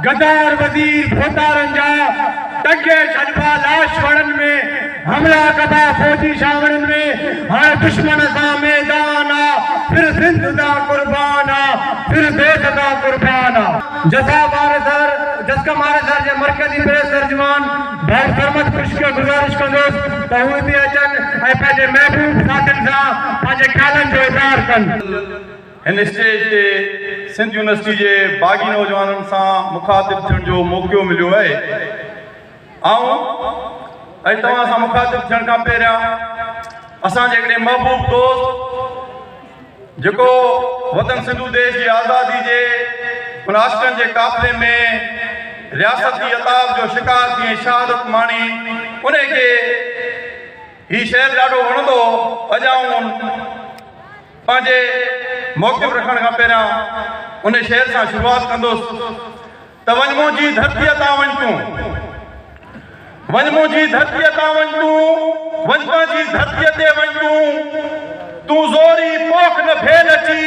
गद्दार वजीर भोतारन जा टगे छॾिबा लाश वणन में हमला कदा फौजी शावणन में हाणे दुश्मन सा मैदान फिर सिंध दा कुर्बान फिर देश दा कुर्बान जसा मारसर जसका मारसर जे मरकजी प्रेस तर्जुमान भाई सरमत खुश के गुजारिश कंदोस त उहे बि अचन ऐं पंहिंजे महबूब साथियुनि सां पंहिंजे ख़्यालनि जो इज़हार कनि। इन स्टेज ते सिंध यूनिवर्सिटी जे बागी नौजवाननि सां मुखातिब थियण जो मौक़ो मिलियो आहे। ऐं तव्हां सां मुखातिब थियण खां पहिरियां असांजे हिकिड़े महबूब दोस्त जेको वतन सिंधु देश जी आज़ादी जे उन आशिक़नि जे काफ़िले में रियासती अताब जो शिकार थी शहादत माणी उन खे हीउ शहर ॾाढो वणंदो अॼु आऊं पंहिंजे मौक़िफ़ रखण खां पहिरियां उन शहर सां शुरूआत कंदुसि त वञ मुंहिंजी धरतीअ तां वञ तूं वञ मुंहिंजी धरतीअ तां वञ तूं वञ पंहिंजी धरतीअ ते वञ तूं ज़ोरी पोख न भेल अची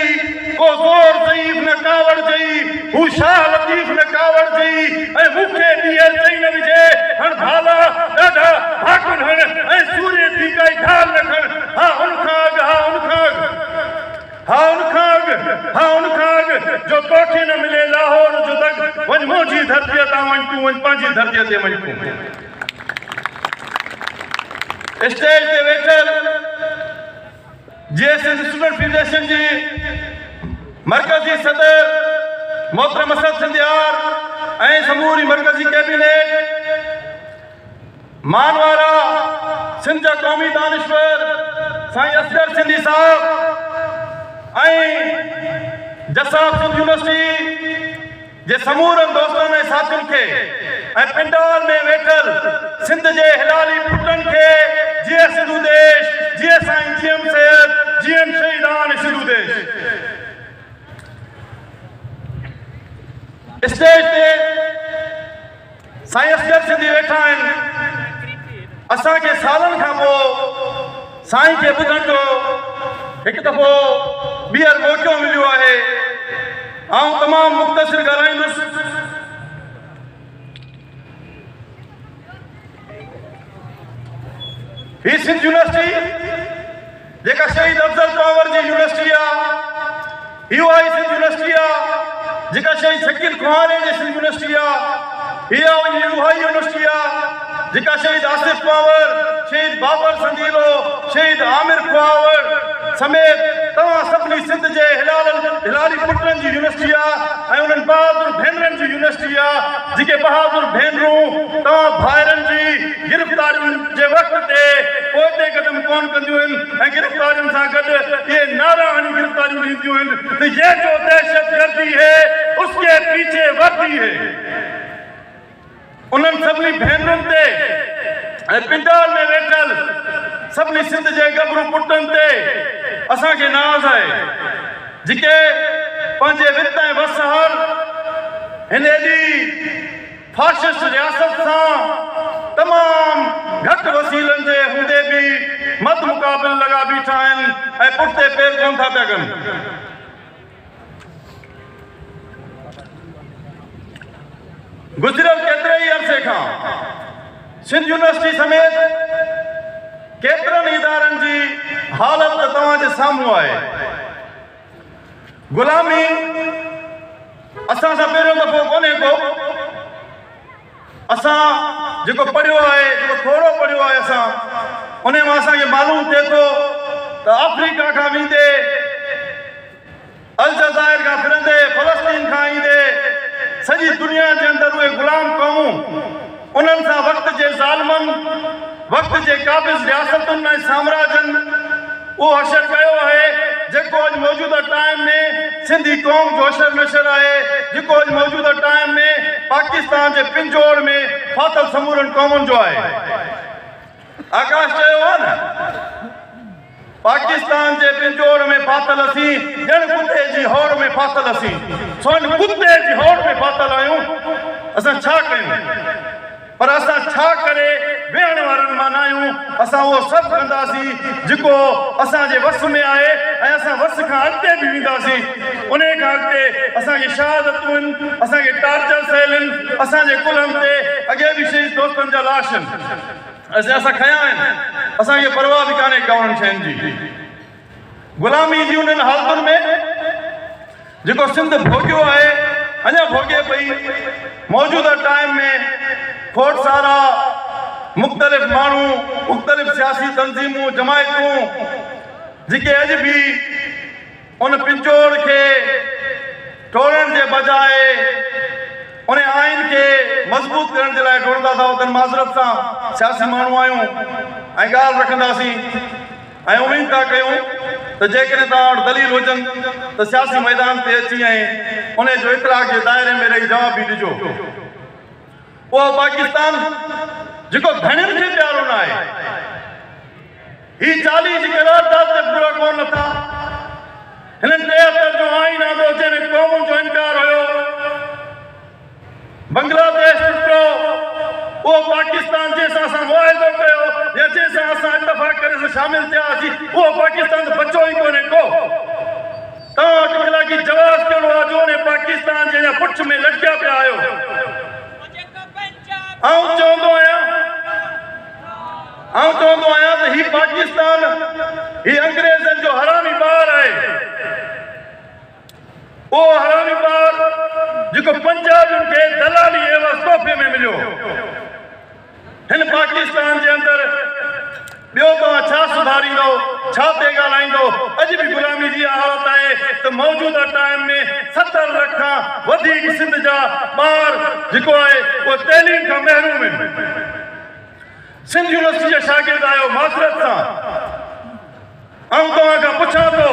को ज़ोर ज़ईफ़ न कावड़ जई हू शाह लतीफ़ न कावड़ जई ऐं मूंखे ॾींहं चई न विझे हण भाला ॾाढा भाकुन हण ऐं सूर्य थी काई ढाल न खण हा उन खां अॻु हा उन खां अॻु जो तोखे न मिले लाहौर जो दग वञ मुंहिंजी धरतीअ तां वञ तूं वञ पंहिंजी धरतीअ ते वञ तूं। स्टेज ते वेठल जीएसएस स्टूडेंट फेडरेशन जी मरकजी सदर मोहतरम असद सिंधियार ऐं समूरी मरकजी कैबिनेट मानवारा सिंध जा क़ौमी दानिश्वर साईं असगर सिंधी साहब ऐं जसाब सिंध यूनिवर्सिटी जे समूरनि दोस्तनि ऐं साथियुनि खे ऐं पिंडाल में वेठल सिंध जे हिलाली पुटनि खे जीअं सिंधु देश जीअं साईं जीएम सैयद जीअं शहीदान सिंधु देश। स्टेज ते साईं असगर सिंधी वेठा आहिनि। असांखे सालनि खां पोइ साईं खे ॿुधण जो हिकु दफ़ो ॿीहर मौक़ो मिलियो आहे। आउं तमामु मुख़्तसिर ॻाल्हाईंदुसि। ही सिंध यूनिवर्सिटी जेका शहीद अफजल पावर जी यूनिवर्सिटी आहे इहो आहे सिंध यूनिवर्सिटी आहे जेका शहीद शकील खुआरे जी सिंध यूनिवर्सिटी आहे इहा उहा यूनिवर्सिटी आहे जेका शहीद आसिफ पावर शहीद बाबर संदीलो शहीद आमिर खुआवर समेत तव्हां सभिनी सिंध जे हिलाली पुटनि जी यूनिवर्सिटी आहे ऐं उन्हनि बहादुर भेनरनि जी यूनिवर्सिटी आहे जेके बहादुर भेनरूं तव्हां भाइरनि जी गिरफ़्तारियुनि जे वक़्त ते पोइते क़दम कोन कंदियूं आहिनि ऐं गिरफ़्तारियुनि सां गॾु इहे नारा हणी गिरफ़्तारियूं ॾींदियूं आहिनि त ये जो दहशतगर्दी है उसके पीछे वर्दी है। उन्हनि सभिनी भेनरुनि ते ऐं पिंडाल में वेठल सभिनी सिंध जे गबरू पुटनि ते असांखे नाज़ आहे जेके पंहिंजे वित ऐं वसहर हिन एॾी फाशिस्ट रियासत सां तमामु घटि वसीलनि जे हूंदे बि मद मुक़ाबिल लॻा बीठा आहिनि ऐं पुठिते पेर कोन था पिया कनि। गुज़िरियल केतिरे ई अरसे खां सिंध यूनिवर्सिटी समेत केतिरनि इदारनि जी हालत तव्हांजे साम्हूं आहे। ग़ुलामी असां सां पहिरियों दफ़ो कोन्हे को असां जेको पढ़ियो आहे जेको थोरो पढ़ियो आहे असां उन मां असांखे मालूम थिए थो त अफ्रीका खां वेंदे अलजाइर खां फिरंदे फ़लस्तीन खां ईंदे सॼी दुनिया जे अंदरि उहे ग़ुलाम क़ौमूं उन्हनि सां वक़्त जे ज़ालिमनि वक़्त जे क़ाबिज़ रियासतुनि ऐं साम्राजनि उहो हशर कयो आहे जेको अॼु मौजूदा टाइम में सिंधी क़ौम जो हशर नशर आहे जेको अॼु मौजूदा टाइम में पाकिस्तान जे पिंजोड़ में फाथल समूरनि क़ौमुनि जो आहे। आकाश चयो आहे न पाकिस्तान जे पिंजोड़ में फाथल असीं ॼण कुते जी हौड़ में फाथल असीं सो कुते जी हौड़ में फाथल आहियूं। असां छा कयूं पर असां छा करे वेहण वारनि मां न आहियूं। असां उहो सभु कंदासीं जेको असांजे वस में आहे ऐं असां वस खां अॻिते बि वेंदासीं। उन खां अॻिते असांजी शहादतूं आहिनि, असांखे टार्चर थियल आहिनि, असांजे कुलनि ते अॻे बि शहीद दोस्तनि जा लाश आहिनि, असां खया आहिनि, असांखे परवाह बि कान्हे कवण शयुनि जी। ग़ुलामी जी उन्हनि हालतुनि में जेको सिंध भोॻियो आहे, अञा भोॻे पई। मौजूदा टाइम में खोट सारा मुख़्तलिफ़ माण्हू, मुख़्तलिफ़ सियासी तंज़ीमूं, जमायतूं जेके अॼु बि उन पिंचोड़ खे टोड़ण जे बजाए उन आइन खे मज़बूत करण जे लाइ डोड़ंदा था वञनि। माज़रत सां सियासी माण्हू आहियूं ऐं ॻाल्हि रखंदासीं ऐं उमेद था कयूं त जेकॾहिं तव्हां वटि दलील हुजनि त सियासी मैदान ते अची ऐं उन जो इतलाक़ जे दायरे में रही जवाब बि ॾिजो। उहो पाकिस्तान जेको घणनि खे प्यारो न आहे, ही 40 जी करारदाद ते पूरा कोन था। हिननि 73 जो आइन आंदो जंहिंमें क़ौमुनि जो इनकार हुयो। बांग्लादेश टुटो, उहो पाकिस्तान जंहिंसां असां मुआहिदो कयो या जंहिंसां असां इतफ़ाक़ करे शामिल थियासीं, उहो पाकिस्तान त बचो ई कोन्हे को। तव्हां वटि इख़्लाक़ी जवाज़ कहिड़ो आहे जो उन पाकिस्तान जे पुठ में लटकिया पिया आहियो? आउं चवंदो आहियां त ही पाकिस्तान, ही अंग्रेज़नि जो हरामी ॿार आहे। उहो हरामी ॿार जेको पंजाबियुनि खे दलाली एवज़ तोहफ़े में मिलियो। हिन पाकिस्तान जे अंदरि ॿियो तव्हां छा सुधारींदो, छा ते ॻाल्हाईंदो? अॼु बि ग़ुलामी जी हालत आहे त मौजूदा टाइम में 70 लख खां वधीक सिंध जा ॿार जेको आहे उहो तइलीम खां महरूम आहिनि। सिंध यूनिवर्सिटी जा शागिर्द आहियो, माज़रत सां आउं तव्हां खां पुछां थो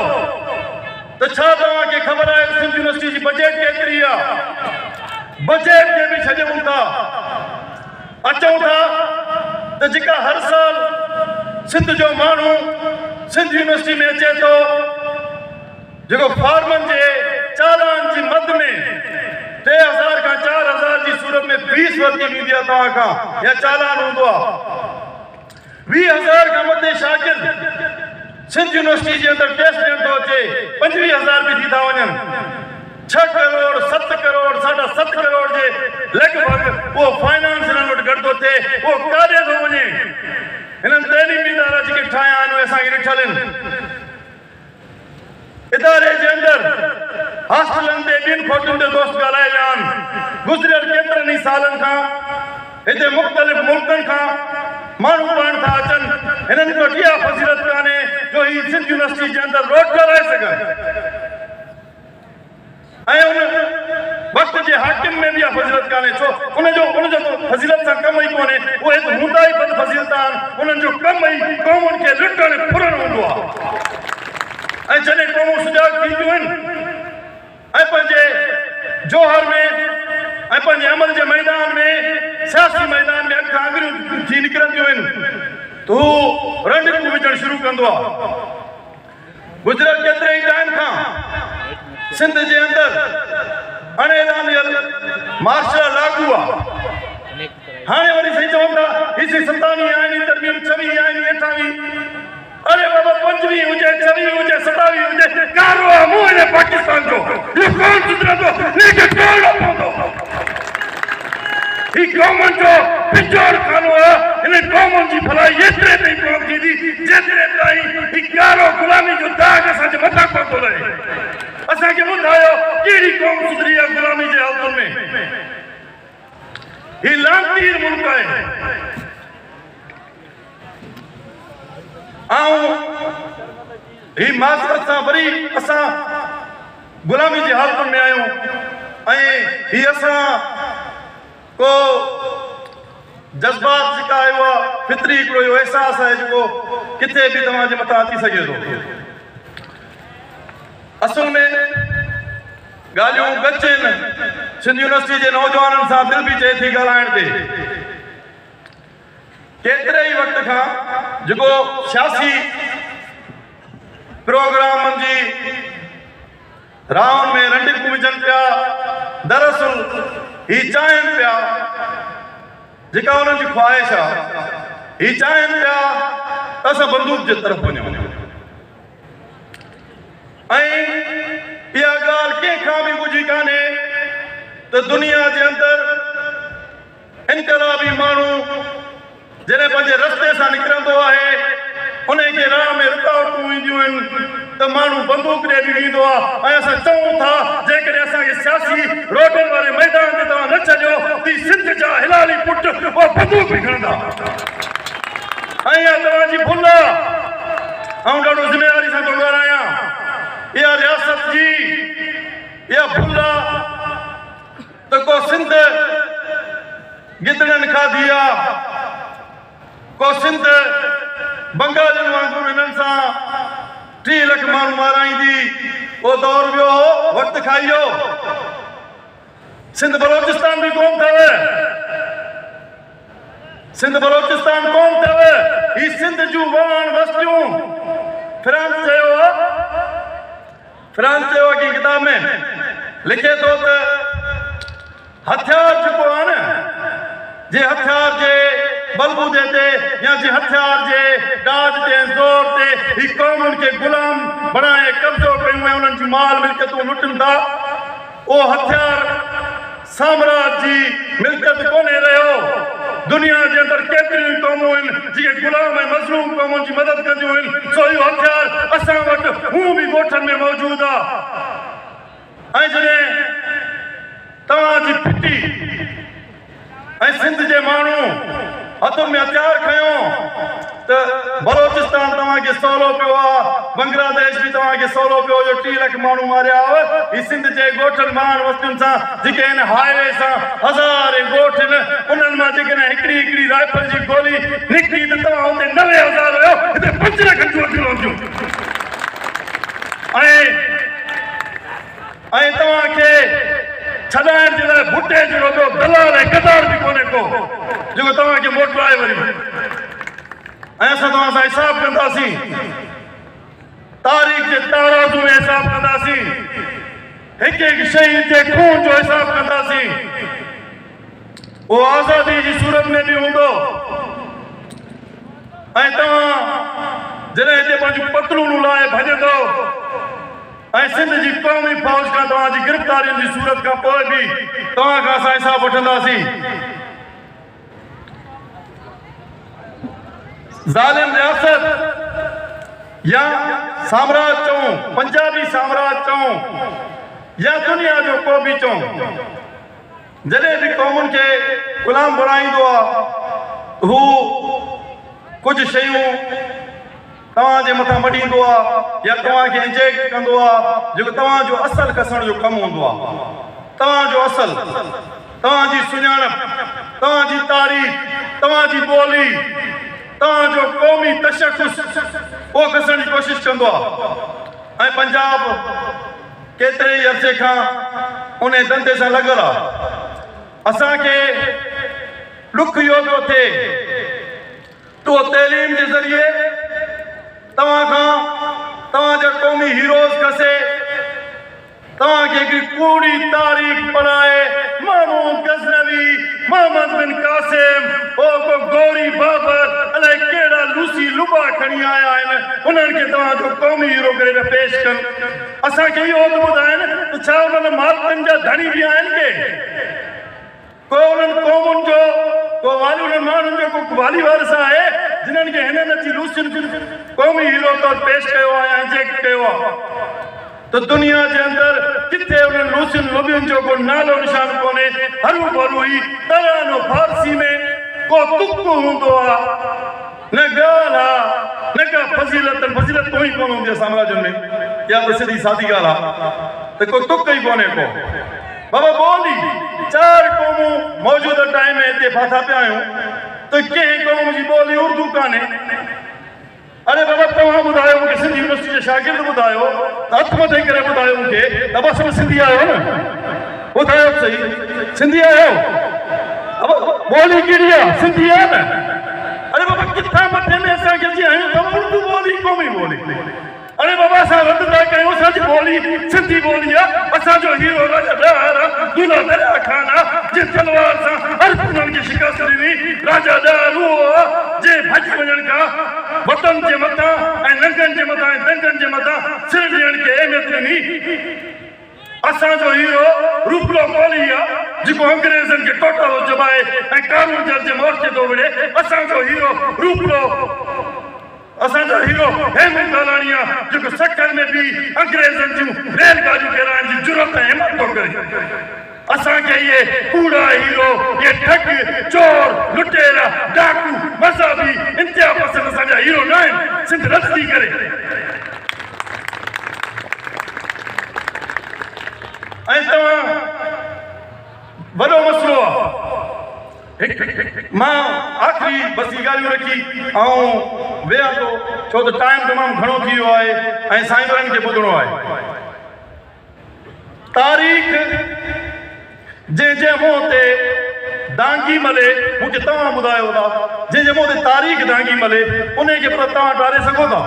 त छा तव्हांखे ख़बर आहे सिंध यूनिवर्सिटी जी बजट केतिरी आहे? बजट खे बि छॾूं था, अचूं था त जेका हर साल सिंध जो माण्हू सिंध यूनिवर्सिटी में अचे थो, जेको फार्मनि जे चालान जी मद में 3000 खां 4000 जी सूरत में फीस वरिती वेंदी आहे तव्हां खां, या चालान हूंदो आहे। 20,000 खां मथे शागिर्द सिंध यूनिवर्सिटी जे अंदरि टेस्ट ॾियण थो अचे, 25,000 बि थी था वञनि। 6 करोड़ 7 करोड़ 7.5 करोड़ जे लॻभॻि उहो फाइनेंस हिननि वटि गॾु थो थिए। उहो काॾे थो वञे? हिननि तइलीमी इदारा जेके ठाहिया आहिनि उहे असांखे ॾिठल आहिनि। इदारे जे अंदरि हॉस्टलनि ते ॿिनि खोटुनि ते दोस्त ॻाल्हाए विया आहिनि। गुज़िरियल केतिरनि ई सालनि खां हिते मुख़्तलिफ़ मुल्कनि खां माण्हू पढ़ण था अचनि। हिननि वटि इहा फज़ीलत कान्हे जो ही सिंध यूनिवर्सिटी जे अंदरि रोज़गार रहे सघनि, ऐं उन वक़्त जे हाकिम में बि इहा फज़ीलत कान्हे। छो उनजो फज़ीलत सां कम ई कोन्हे। उहे हूंदा ई बद फज़ीलत आहिनि, उन्हनि जो कम ई क़ौमुनि खे लुटण फुरण हूंदो आहे। ऐं जॾहिं क़ौमूं सुजाॻ थींदियूं आहिनि ऐं पंहिंजे जोहर में ऐं पंहिंजे अमल जे मैदान में, सियासी मैदान में अॻियां अॻरियूं थी निकिरंदियूं आहिनि, त हू रंडिकूं विझणु शुरू कंदो आहे। गुज़िरियल केतिरे ई टाइम खां सिंध जे अंदरि अणएलानियल मार्शल लागू आहे। हाणे वरी साईं चवनि था ही 27 आहिनि, तरमीम 26 आहिनि, 28। अरे बाबा 25 हुजे, 26 हुजे, 27 हुजे, कारो आहे मुंहुं हिन पाकिस्तान जो। इहो कौन सुधरंदो? हिनखे तोड़णो पवंदो। ही क़ौमुनि जो पिछोड़ खानो आहे। हिन क़ौमुनि जी भलाई एतिरे ताईं कोन थींदी जेतिरे ताईं ही कारो ग़ुलामी जो दाग़ असांजे मथां कोन थो लहे। असांखे ॿुधायो कहिड़ी क़ौम सुधरी आहे ग़ुलामी जे हालतुनि में? ही लानतीर मुल्क आहे। ही माज़रत सां वरी असां ग़ुलामी जे हालतुनि में आहियूं, ऐं ही असां को जज़्बात जेका आहे उहा फितरी हिकिड़ो इहो अहसासु आहे जेको किथे बि तव्हांजे मथां अची सघे थो। असल में ॻाल्हियूं गच आहिनि। सिंध यूनिवर्सिटी जे नौजवाननि सां दिलि बि चए थी ॻाल्हाइण ते। केतिरे ई वक़्त खां जेको सियासी प्रोग्रामनि जी राउनि में रंडिकूं विझनि पिया, दरअसल ही चाहिनि पिया जेका उन्हनि जी ख़्वाहिश आहे ही चाहिनि पिया त असां बंदूक जे तरफ़ वञूं ऐं इहा ॻाल्हि कंहिंखां बि ॿुधी कान्हे त दुनिया जे अंदरि इनकलाबी माण्हू जॾहिं पंहिंजे रस्ते सां निकिरंदो आहे उन खे राह में रुकावटूं ईंदियूं आहिनि त माण्हू बंदूक ॾे ॾींदो आहे ऐं असां चऊं था जेकॾहिं असांखे सियासी रोडनि वारे मैदान ते तव्हां न छॾियो त सिंध जा हिलाली पुट उहे बंदूक बि खणंदा ऐं इहा तव्हांजी भुल आहे ऐं ॾाढो ज़िमेवारी सां थो ॻाल्हायां इहा रियासत जी इहा भुल आहे त को सिंध गिदड़नि खाधी आहे को सिंध बंगालियुनि वांगुरु हिननि सां 3 लख माण्हू माराईंदी उहो दौर वियो वक़्तु खाई वियो सिंध बलोचिस्तान बि कोन अथव सिंध बलोचिस्तान कोन अथव ही सिंध जूं वाण बस्तियूं फ्रांस चयो आहे कंहिं किताब में लिखे थो त हथियार जेको आहे न जे हथियार जे बलबूदे ते या जे हथियार जे डाज ते ज़ोर ते ही क़ौमुनि खे गुलाम बणाए कब्ज़ो कयूं ऐं उन्हनि जी माल मिल्कियतूं लुटनि था उहो हथियार साम्राज जी मिल्कियत कोन्हे रहियो दुनिया जे अंदरि केतिरियूं क़ौमूं आहिनि जेके गुलाम ऐं मज़लूम क़ौमुनि जी मदद कंदियूं आहिनि सो इहो हथियार असां वटि हू बि ॻोठनि में मौजूदु आहे ऐं जॾहिं तव्हांजी फिटी ऐं सिंध जे माण्हू हथुनि में हथियार खयो त बलोचिस्तान तव्हांखे सवलो पियो आहे बांग्लादेश बि तव्हांखे सवलो पियो जो 3 लख माण्हू मारिया हुआ ही सिंध जे ॻोठनि मान वस्तुनि सां जेके हिन हाईवे सां हज़ारे ॻोठ आहिनि उन्हनि मां जेकॾहिं हिकिड़ी राइफल जी गोली निकिरी त तव्हां हुते 90,000 हुयो हिते 5 लख जूं हूंदियूं ऐं तव्हांखे छॾाइण जे लाइ भुटे जहिड़ो को दलाल ऐं गदार बि कोन्हे को जेको तव्हांखे मोकिलाए वरी ऐं असां तव्हां सां हिसाबु कंदासीं तारीख़ जे ताराज़ू में हिसाबु कंदासीं हिकु हिकु शहीद जे खून जो हिसाबु कंदासीं उहो आज़ादी जी सूरत में बि हूंदो ऐं तव्हां जॾहिं हिते पंहिंजूं पतलूनूं लाइ भॼंदो ऐं सिंध जी क़ौमी फ़ौज खां तव्हांजी गिरफ़्तारियुनि जी सूरत खां पोइ बि तव्हां खां असां हिसाबु वठंदासीं ज़ालिम रियासत या साम्राज चऊं पंजाबी साम्राज चऊं या दुनिया जो को बि चऊं जॾहिं बि क़ौमुनि खे ग़ुलाम बणाईंदो आहे हू कुझु शयूं तव्हांजे मथां मॾींदो आहे या तव्हांखे इंजेक्ट कंदो आहे जेको तव्हांजो असुलु कसण जो कमु हूंदो आहे तव्हांजो असुलु तव्हांजी सुञाणप तव्हांजी तारीख़ तव्हांजी ॿोली तव्हांजो क़ौमी तशख़ुस उहो कसण जी कोशिशि कंदो आहे ऐं पंजाब केतिरे ई अरसे खां उन धंधे सां लॻल आहे असांखे ॾुख इहो पियो थिए त उहो तइलीम जे ज़रिए तव्हांजा क़ौमी हीरोज़ कसे तव्हांखे हिकिड़ी कूड़ी तारीख़ पढ़ाए महमूद गज़नवी मोहम्मद बिन कासिम को गौरी बाबर अलाए कहिड़ा लूसी लुबा खणी आया आहिनि उन्हनि खे तव्हांजो क़ौमी हीरो करे पेश कनि असांखे इहो त ॿुधाइनि त छा उन्हनि मालिकनि जा धणी बि आहिनि के को उन्हनि क़ौमुनि जो को वाली उन्हनि माण्हुनि जो को वाली वारिस आहे जिन्हनि खे हिननि अची लूसियुनि क़ौमी हीरो तौरु पेश कयो आहे ऐं इंजेक्ट कयो आहे त दुनिया जे अंदरि किथे उन्हनि लूसियुनि लुबियुनि जो को नालो निशान कोन्हे हरू भरू ई तरानो फारसी में को तुक हूंदो आहे न ॻाल्हि आहे न का फज़ीलत तो ई कोन हूंदी आहे साम्राज्यनि में या त सिधी सादी ॻाल्हि आहे त को तुक ई कोन्हे को बाबा ॿोली 4 क़ौमूं मौजूदा टाइम में हिते फाथा पिया आहियूं त कंहिं क़ौम जी ॿोली उर्दू कान्हे अरे बाबा तव्हां ॿुधायो मूंखे सिंधी यूनिवर्सिटी जे शागिर्द ॿुधायो त हथ मथे करे ॿुधायो मूंखे त बसि सिंधी आहियो न ॿुधायो सही सिंधी आहियो ॿोली कहिड़ी आहे सिंधी आहे न अरे बाबा किथां मथे में असांखे अची आहियूं त उर्दू ॿोली क़ौमी ॿोली अरे बाबा असां रद्द था कयूं असांजी ॿोली सिंधी ॿोली आहे असांजो हीरो राजा दूल्हा दरिया खान आहे जिस तलवार सां हर उन्हनि खे शिकस्त ॾिनी राजा ॾार उहो जे भॼी वञण खां वतन जे मथां ऐं नंगनि जे मथां ऐं दंगनि जे मथां सिर ॾियण खे अहमियत ॾिनी असांजो हीरो रूपलो कोहली आहे जेको अंग्रेज़नि खे टोटलो चबाए ऐं कानून जे मोर्चे थो विढ़े असांजो हीरो रूपलो असांजो हीरो हेमंत लालाणी आहे जेको सखर में बि अंग्रेज़नि जूं रेलगाॾियूं किराइण जी ज़रूरत ऐं हिमत थो करे असांखे इहे कूड़ा हीरो इहे ठग चोर लुटेरा डाकू मज़हबी इंतिहा पसंद असांजा हीरो न आहिनि सिंध रद्दी करे ऐं तव्हां वॾो मसइलो आहे मां आख़िरी बसी ॻाल्हियूं रखी ऐं वेहा थो छो त टाइम तमामु घणो थी वियो आहे ऐं साईं वारनि खे ॿुधणो आहे तारीख़ जंहिंजे मुंहं ते दांगी मले मूंखे तव्हां ॿुधायो था जंहिंजे मुंहं ते तारीख़ दांगी मले उन खे पर तव्हां टारे सघो था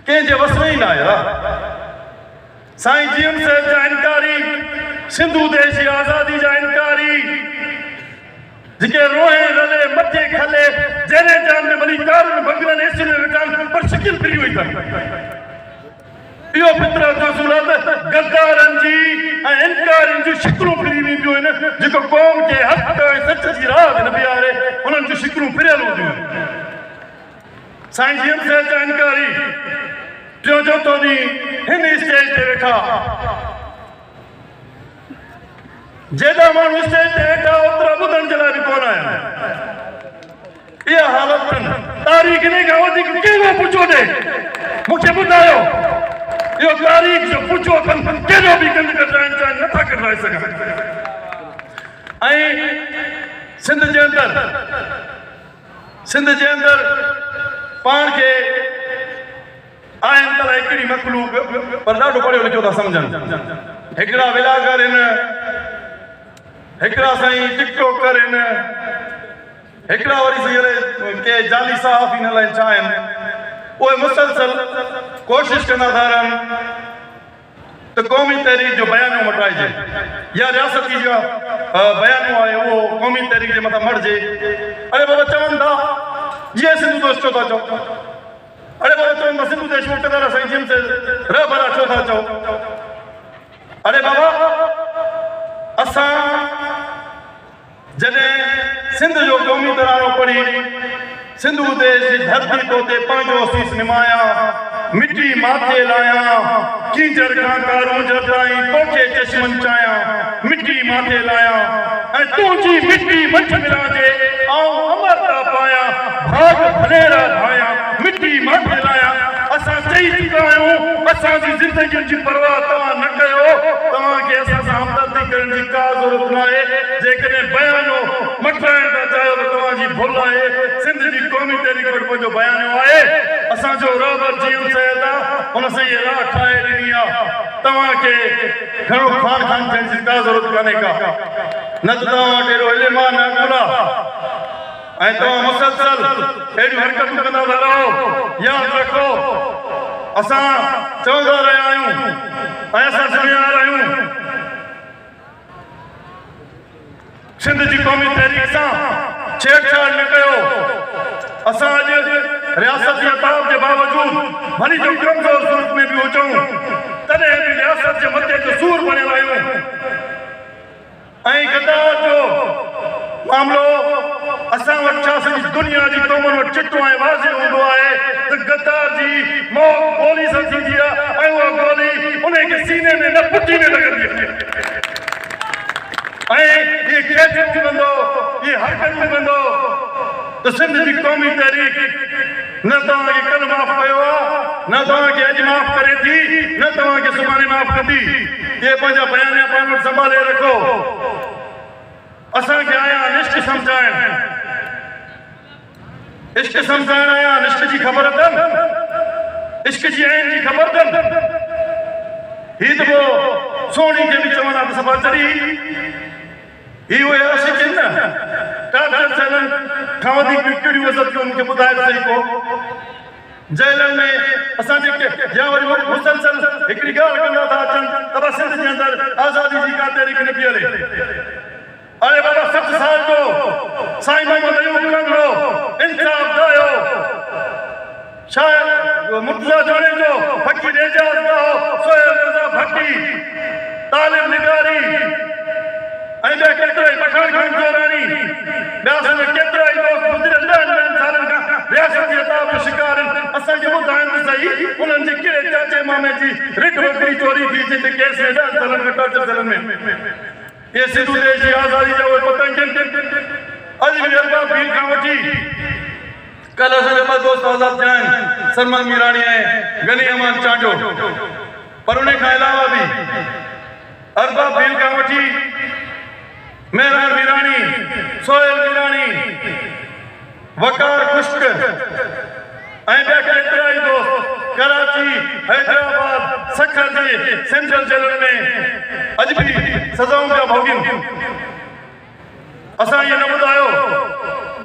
कंहिंजे वस में ई न आहे साईं जीएम साहिब जा इनकारी सिंधु देश जी आज़ादी जा इनकारी जेके रोए रले मथे खले जहिड़े जान में वञी कारनि बंगलनि एसियुनि में वेठा पर शिकिल फिरी वई अथनि इहो फितरत जो सूरत गद्दारनि जी ऐं इनकारनि जूं शिकिलूं फिरी वेंदियूं आहिनि जेको क़ौम खे हक़ ऐं सच जी राह ते न बीहारे उन्हनि जूं शिकिलूं फिरियल हूंदियूं आहिनि साईं जीएम साहिब जा इनकारी टियों चौथों ॾींहुं हिन स्टेज ते वेठा जेॾा माण्हू स्टेज ते वेठा ओतिरा ॿुधण जे लाइ बि कोन आया इहा हालत अथनि तारीख़ इन खां वधीक कहिड़ो पुछो ॾे मूंखे ॿुधायो इहो तारीख़ जो पुछो अथनि कहिड़ो बि गंद कढाइण चाहिनि नथा कढाए सघनि ऐं सिंध जे अंदरि पाण खे आहिनि त हिकिड़ी मखलूक पर ॾाढो पढ़ियो लिखियो था सम्झनि हिकिड़ा विलागर आहिनि हिकिड़ा साईं टिकटॉकर आहिनि हिकिड़ा वरी के जाली सहाफ़ी न लाइ छा आहिनि उहे मुसलसल कोशिशि कंदा था रहनि त क़ौमी तहरीक जो बयानो मटाइजे या रियासती जो बयानो आहे उहो क़ौमी तहरीक जे मथां मटिजे अरे बाबा चवनि था जीअं सिंधु दोस्त छो था चओ अरे बाबा चवनि था सिंधु देश मुक़दर साईं जिम से रह भला छो था चओ अरे बाबा असां जॾहिं सिंध जो क़ौमी तरानो पढ़ी सिंधु देश जी धरती तो ते पंहिंजो असीस निमाया मिट्टी माथे लाया कींजर खां कारूंजर ताईं तोखे चश्मन चाया मिट्टी माथे लाया ऐं तुंहिंजी मिट्टी मंझ मिलाजे आऊं अमरता पाया भाग भलेरा ठाया मिट्टी माथे लाया असां चई चुका आहियूं असांजी ज़िंदगी जी परवाह तव्हां न कयो तव्हांखे असां सां हमदर्दी करण जी का ज़रूरत न आहे जेकॾहिं बयानो मटाइण था चाहियो त तव्हांजी भुल आहे सिंध जी क़ौमी तहरीक वटि पंहिंजो बयानो आहे असांजो रहबर जीवन सैद आहे हुन सां इहा राह ठाहे ॾिनी आहे तव्हांखे घणो खान खान थियण जी का ज़रूरत कान्हे का न त तव्हां वटि अहिड़ो इल्मु आहे न अक़ुल आहे ऐं तव्हां मुसलसल अहिड़ियूं हरकतूं कंदा था रहो यादि रखो असां चवंदा रहिया आहियूं ऐं असां सुञाणा आहियूं सिंध जी क़ौमी तहरीक सां छेड़छाड़ न कयो असां अॼु रियासत जे ताब जे बावजूदु भली जो कमज़ोर सूरत में बि हुजूं तॾहिं बि रियासत जे मथे जो सूर बणियल आहियूं ऐं गद्दार जो मामिलो असां वटि छा सॼी दुनिया जी क़ौमुनि वटि चिटो ऐं वाज़े हूंदो आहे त गद्दार जी मौत गोली सां थींदी आहे ऐं उहा गोली उन खे सीने में न पुठी में लॻंदी आहे ऐं इहे खेच कंदो इहे हरकतूं कंदो त सिंध जी क़ौमी तहरीक न तव्हांखे कल्ह माफ़ कयो आहे न तव्हांखे अॼु माफ़ करे थी न तव्हांखे सुभाणे माफ़ कंदी इहे पंहिंजा बयान पाण वटि संभाले रखो असांखे आया इश्क सम्झाइण इश्क सम्झाइण आया इश्क जी ख़बर अथनि इश्क जी आइन जी ख़बर अथनि हीअ त पोइ सोणी खे बि चवंदा त सभा चढ़ी ही उहे आशिक़ आहिनि न टाटर सैलन खां वधीक बि कहिड़ियूं वज़तियूं मूंखे ॿुधाए सही को जेलनि में असां जेके या वरी मुसलसल हिकिड़ी ॻाल्हि कंदा था अचनि त बसि सिंध जे अंदरि आज़ादी जी का तहरीक न पई हले अरे बाबा साल जो साईं मोहम्मद अयूब कंगड़ो इंसाफ दायो शायद मुर्तजा जोड़े जो फकीर एजाज का हो सोहेल रजा भट्टी तालिब निगारी ऐं केतिरा ई पठान खान जोरानी ॿिया केतिरा ई दोस्त गुज़िरियल 10 सालनि खां रियासत जी अताब जो शिकार आहिनि असांखे ॿुधाइनि त सही उन्हनि जे कहिड़े चाचे मामे जी रिक बकरी चोरी थी जिते केस में 10 सालनि खां टॉर्चर सालनि में ये सिंधु देश जी आज़ादी जा उहे पतंग अॼु बि अरबाब भील खां वठी कल्ह असांजा ॿ दोस्त आज़ाद थिया आहिनि सरमल मीराणी ऐं गनी अमान चांडो पर उन खां अलावा बि अरबाब भील खां वठी मेहरान मीराणी सोहेल मीराणी वकार खुश्क ऐं ॿिया केतिरा ई दोस्त कराची हैदराबाद सखर जे सेंट्रल जेलनि में अॼु बि सज़ाऊं पिया भोॻनि असां इहो न ॿुधायो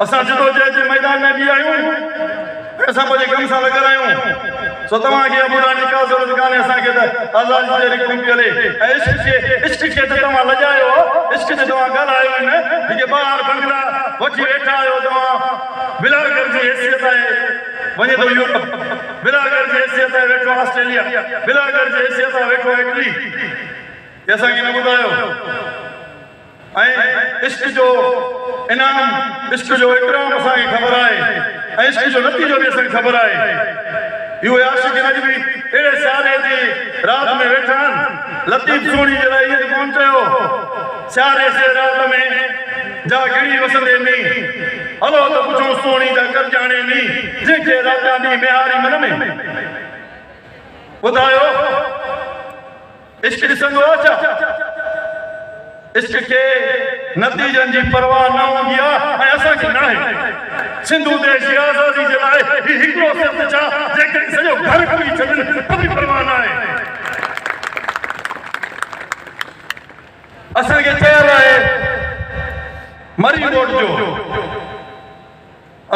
असां जदोजहद जे मैदान में बि आहियूं असां पंहिंजे कम सां लॻल आहियूं सो तव्हांखे ॿुधाइण जी का ज़रूरत कान्हे असांखे त आज़ादी जे रिक में हले ऐं इश्क खे त तव्हां लॼायो इश्क ते तव्हां ॻाल्हायो न जेके ॿार बंगला वठी वेठा आहियो तव्हां बिलागर जी हैसियत आहे वञे थो यूरोप बिलागर जी हैसियत आहे वेठो ऑस्ट्रेलिया बिलागर जी हैसियत आहे वेठो इटली असांखे न ॿुधायो ऐं इश्क जो इनाम इश्क जो इकराम असांखे ख़बर आहे ऐं इश्क जो नतीजो बि असांखे ख़बर आहे इहो आशिक़ अॼु बि अहिड़े सियारे जी राति में वेठा आहिनि लतीफ़ सोणी जे लाइ इहो कोन चयो सियारे से राति में जा गिड़ी वसंदे नी हलो त पुछूं सोणी जा कर जाणे नी जंहिंखे राजा नी मेहारी मन में ॿुधायो इश्क ॾिसंदो आहे छा इश्क के नतीजन जी परवाह न हूंदी आहे ऐं असांखे न आहे सिंधु देश जी आज़ादी जे लाइ हिकिड़ो सिर्फ़ छा जेकॾहिं सॼो घर खोई छॾनि त बि परवाह न आहे असांखे चयो आहे मरी वोट जो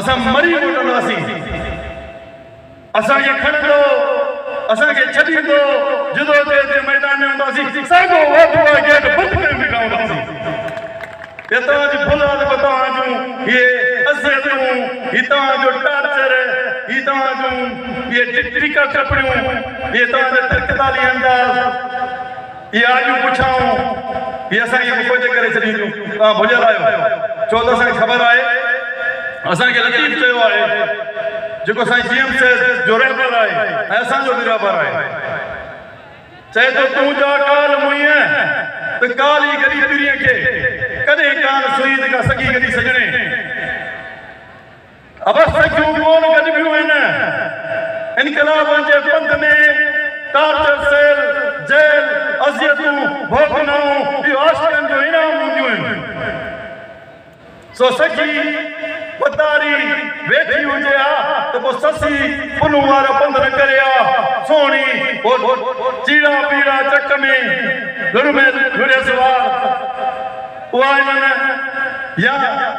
असां मरी वोटंदासीं असांखे खणंदो असांखे छॾींदो जदोजहद जे मैदान में हूंदासीं साॻियो वापस गेट बंदि करे बीठा हूंदासीं ये तव्हांजी भुल आहे त तव्हां जूं इहे अज़ियतूं ही तव्हांजो टार्चर ही तव्हां जूं इहे टीका टपड़ियूं इहे तव्हांजा तरकताली अंदाज़ इहे आजू पुछाऊं इहे असांखे मुफ़त करे छॾींदियूं तव्हां भुलियल आहियो छो त असांखे ख़बर आहे असांखे लतीफ़ चयो आहे जेको साईं जीएम जो रहबर आहे ऐं असांजो बि रहबर आहे चए थो तूं जा काल मुईअ त काली गरी पीरीअ खे कॾहिं कान सुई का सगी गरी सजणे अबस सखियूं कोन गॾिबियूं आहिनि इनकलाबनि जे पंध में टार्चर सेल जेल अज़ियतूं भोगनाऊं इहो आशिक़नि जो इनाम हूंदियूं आहिनि सो सखी पतारी वेठी हुजे हा त पोइ ससी पुनू वारा पंध न करे हा सोणी चीड़ा पीड़ा चक में घुर में घुरे सवार उहा इन्हनि या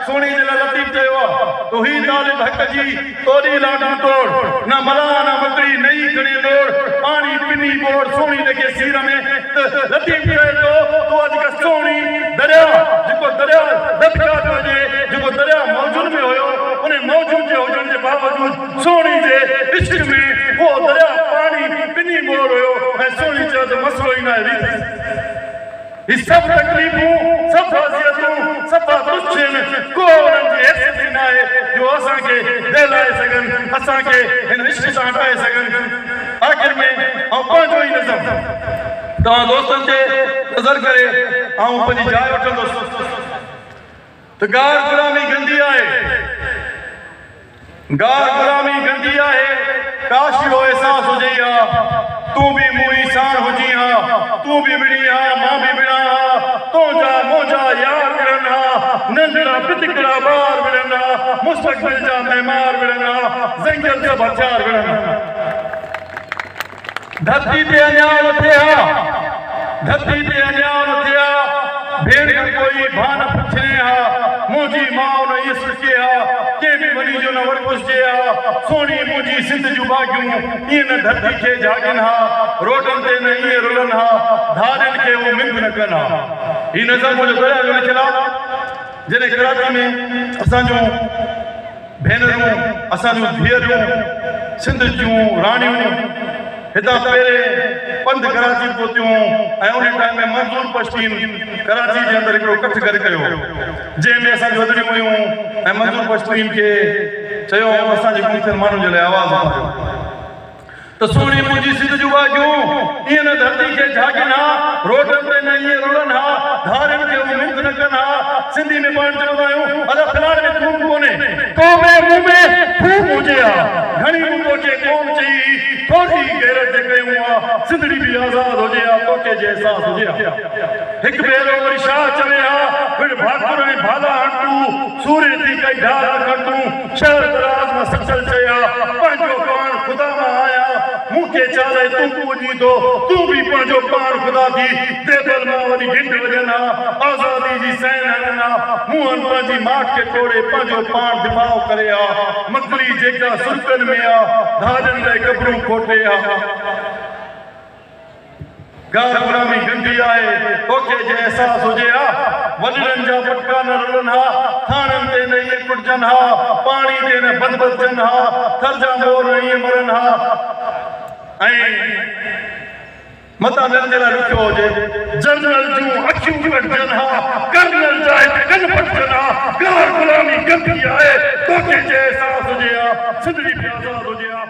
सोणी जे लाइ लतीफ़ चयो आहे तो ही तालिब हक़ जी तोड़ी लाडू तोड़ न मला न मकड़ी नई खणी दौड़ पानी पिनी बोड़ सोणी जेके सीर में लतीफ़ चए थो तो अॼुकल्ह सोणी दरिया जेको दरिया दबका थो हुजे जेको दरिया मौजूद में हुयो उन मौजूद जे हुजण जे बावजूद सोणी जे इश्क में उहो दरिया पानी पिनी बोड़ हुयो ऐं सोणी चयो त मसलो ई न आहे ये सब तकलीफूं सब अज़ियतूं सब दुश्मन को उन्हनि जी हैसियत न आहे जो असांखे दिलाए सघनि असांखे हिन इश्क सां हटाए सघनि आख़िर में ऐं पंहिंजो ई नज़म तव्हां दोस्तनि खे नज़र करे ऐं पंहिंजी जाइ वठंदुसि त गार गुलामी गंदी आहे गार गुलामी गंदी आहे काश इहो एहसास हुजे हा तूं बि मूं साण हुजी हा तूं बि विड़ी हा मां बि विड़ा हा तुंहिंजा मुंहिंजा यार विड़नि हा नंढड़ा पितकड़ा ॿार विड़नि हा मुस्तक़बिल जा महिमान विड़नि हा ज़ंगल जा हथियार विड़नि हा धरती ते अञा न थिया धरती ते अञा न थिया भेड़ कोई भान पुछे हा मुंहिंजी माउ न इहे सुचे हा कंहिं बि वॾी जो न वरपुछे हा सोणी मुंहिंजी सिंध जूं भाॼियूं ईअं न धरती खे जाॻनि हा रोडनि ते न ईअं रुलनि हा धारियुनि खे उहो मिंद न कनि हा हीउ नज़र मुंहिंजो दरिया जो लिखियलु आहे जॾहिं कराची में असांजूं भेनरूं असांजूं धीअरूं सिंध जूं राणियूं हितां पहिरें पंध कराची पहुतियूं ऐं उन टाइम में मंज़ूर पश्तीन कराची जे अंदरि हिकिड़ो कठ करे कयो जंहिंमें असांजी वधड़ियूं हुयूं ऐं मंज़ूर पश्तीन खे चयो असांजे गुम माण्हुनि जे लाइ आवाज़ मारियो त सोणी मुंहिंजी सिंध जूं भाॼियूं ईअं न धरती खे झाकिन हा रोडनि ते न ईअं रुलनि हा धारियुनि खे उमिद न कनि हा सिंधी में पाण चवंदा आहियूं अदा फिलहाल में थूम कोन्हे तो में मुंहुं में थूम हुजे हा घणी मूं तोखे कोन चई थोरी गैरत जे कयूं हा सिंधड़ी बि आज़ाद हुजे हा तोखे जे अहसास हुजे हा हिकु भेरो वरी छा चवे हा फिर भाकुर ऐं भाला हटूं सूर्य थी कई ढाल खटूं शहर दराज मां सचल चया पंहिंजो पाण ख़ुदा मां आया मूंखे चाले तूं पूजी थो तूं बि पंहिंजो पाण ख़ुदा थी देबल मां वरी गिंड वॼनि हा आज़ादी जी सैन हणनि हा मुंहनि पंहिंजी माठ खे तोड़े पंहिंजो पाण दिफ़ाउ करे हा मकली जेका सुल्कनि में हा धाजनि लाइ कबरूं खोटे हा गार गुलामी गंदी आहे तोखे जे अहसास हुजे हा वॾड़नि जा पटका न रुलनि हा थाणनि ते न इहे कुटजनि हा पाणी ते न बंद बदजनि हा थर जा मोर न इहे मरनि हा ऐं मता मिलण जे लाइ ॾुखियो हुजे जनरल जूं अखियूं कटजनि हा कर्नल जा कन पटजनि हा गार गुलामी गंदी आहे तोखे जे अहसास हुजे हा सिंधड़ी बि आज़ाद हुजे हा